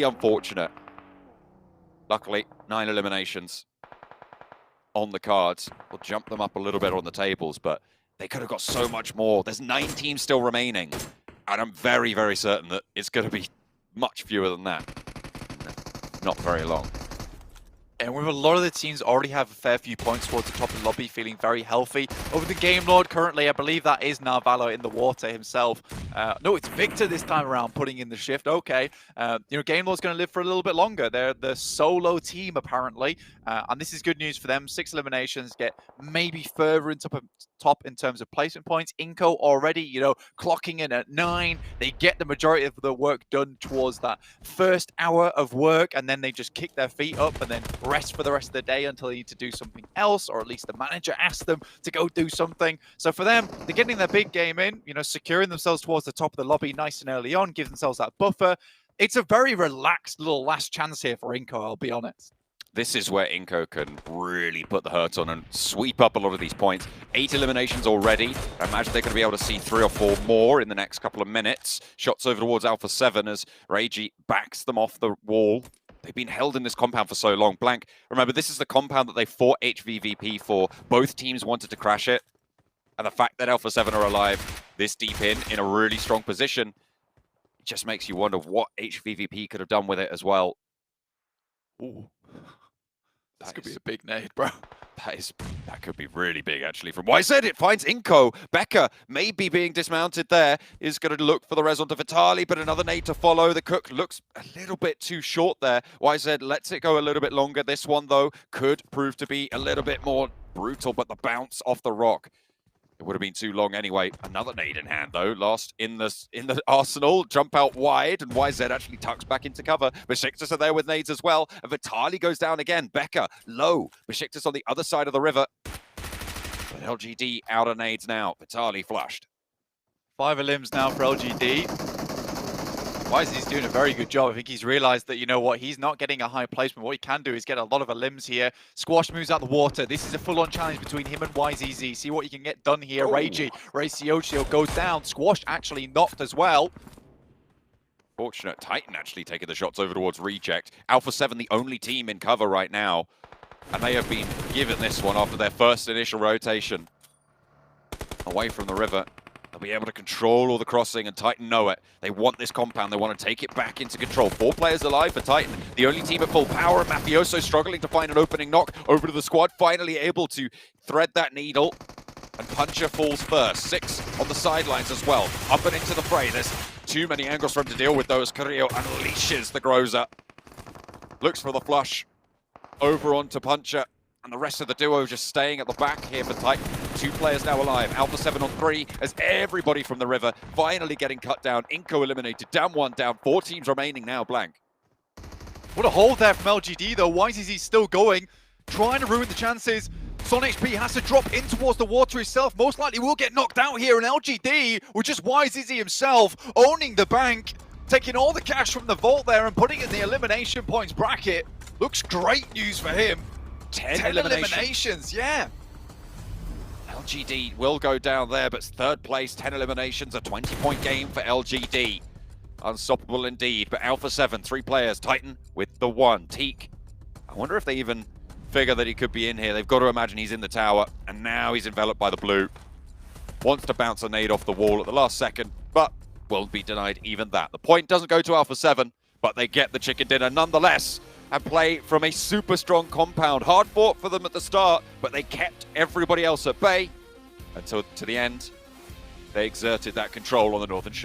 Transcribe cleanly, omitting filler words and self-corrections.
unfortunate. Luckily, 9 eliminations on the cards. We'll jump them up a little bit on the tables, but they could have got so much more. There's 9 teams still remaining, and I'm very, very certain that it's going to be much fewer than that. Not very long. And with a lot of the teams already have a fair few points towards the top of the lobby, feeling very healthy. Over the Game Lord currently, I believe that is now Valor in the water himself. No, it's Victor this time around putting in the shift. Okay, Game Lord's going to live for a little bit longer. They're the solo team apparently, and this is good news for them. 6 eliminations, get maybe further into top in terms of placement points. Inco already, clocking in at 9. They get the majority of the work done towards that first hour of work, and then they just kick their feet up and then rest for the rest of the day until they need to do something else, or at least the manager asks them to go do something. So for them, they're getting their big game in, securing themselves towards the top of the lobby nice and early on, give themselves that buffer. It's a very relaxed little last chance here for Inco, I'll be honest. This is where Inco can really put the hurt on and sweep up a lot of these points. 8 eliminations already. I imagine they're going to be able to see 3 or 4 more in the next couple of minutes. Shots over towards Alpha 7 as Lgd backs them off the wall. They've been held in this compound for so long. Blank, remember, this is the compound that they fought HVVP for. Both teams wanted to crash it. And the fact that Alpha 7 are alive this deep in a really strong position, it just makes you wonder what HVVP could have done with it as well. Ooh. This could be a big nade, bro. That could be really big, actually. From Yzz, it finds Inco. Becca, maybe being dismounted there, is going to look for the res onto Vitali, but another nade to follow. The Cook looks a little bit too short there. Yzz lets it go a little bit longer. This one, though, could prove to be a little bit more brutal, but the bounce off the rock, it would have been too long anyway. Another nade in hand, though. Lost in the arsenal. Jump out wide, and Yzz actually tucks back into cover. Besiktas are there with nades as well. And Vitali goes down again. Becca, low. Besiktas on the other side of the river. But Lgd out of nades now. Vitali flushed. 5 elims now for Lgd. Yzz's doing a very good job. I think he's realized that, he's not getting a high placement. What he can do is get a lot of elims here. Squash moves out the water. This is a full-on challenge between him and Yzz. See what you can get done here. Ragey, Ratio goes down. Squash actually knocked as well. Fortunate. Titan actually taking the shots over towards Reject. Alpha 7, the only team in cover right now. And they have been given this one after their first initial rotation. Away from the river. They'll be able to control all the crossing, and Titan know it. They want this compound. They want to take it back into control. 4 players alive for Titan. The only team at full power. Mafioso struggling to find an opening knock over to the squad. Finally able to thread that needle. And Puncher falls first. 6 on the sidelines as well. Up and into the fray. There's too many angles for him to deal with, though, as Carrillo unleashes the Groza. Looks for the flush. Over onto Puncher. And the rest of the duo just staying at the back here for Titan. 2 players now alive. Alpha 7 on 3 as everybody from the river finally getting cut down. Inco eliminated. Down 1, down 4 teams remaining now. Blank. What a hold there from Lgd though. Yzz still going, trying to ruin the chances. Son HP has to drop in towards the water himself. Most likely will get knocked out here. And Lgd, with just Yzz himself, owning the bank, taking all the cash from the vault there and putting it in the elimination points bracket. Looks great news for him. 10 eliminations, yeah. Lgd will go down there, but 3rd place, 10 eliminations, a 20-point game for Lgd. Unstoppable indeed, but Alpha 7, 3 players, Titan with the 1. Teak, I wonder if they even figure that he could be in here. They've got to imagine he's in the tower, and now he's enveloped by the blue. Wants to bounce a nade off the wall at the last second, but will be denied even that. The point doesn't go to Alpha 7, but they get the chicken dinner nonetheless. And play from a super strong compound. Hard fought for them at the start, but they kept everybody else at bay until to the end. They exerted that control on the northern shore.